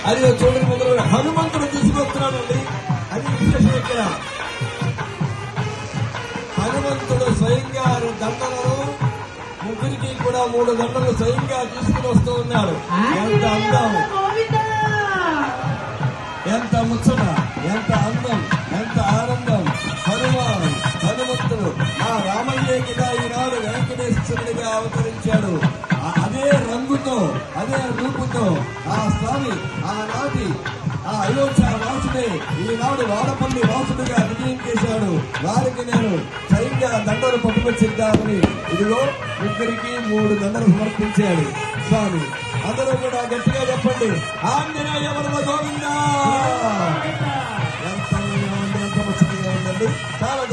అది చూడండి, మొదలు హనుమంతుడు తీసుకొస్తున్నాడండి. అది విశేషం. ఇక్కడ హనుమంతుడు స్వయంగా దండలను ముగ్గురికి కూడా 3 దండలు స్వయంగా తీసుకుని వస్తూ ఉన్నాడు. ఎంత అందం, ఎంత ముచ్చట, ఎంత అందం, ఎంత ఆనందం. హనుమంతుడు ఆ రామయ్యే కదా ఈనాడు వెంకటేశ్వరుడిగా అవతరించాడు. అదే రంగుతో, అదే రూపుతో ఆ స్వామి ఆనాటి ఆ అయోధ్య వాసుడే ఈనాడు వాడపల్లి వాసుడిగా విజయం చేశాడు. వారికి నేను స్వయంగా దండలు పట్టుకొచ్చిద్దామని ఇదిగో ముగ్గురికి 3 దండలు సమర్పించాడు స్వామి. అందరూ కూడా గట్టిగా చెప్పండి, ఆంజనేయ వరద గోవిందా. ఎంత ముచ్చటగా ఉందండి, చాలా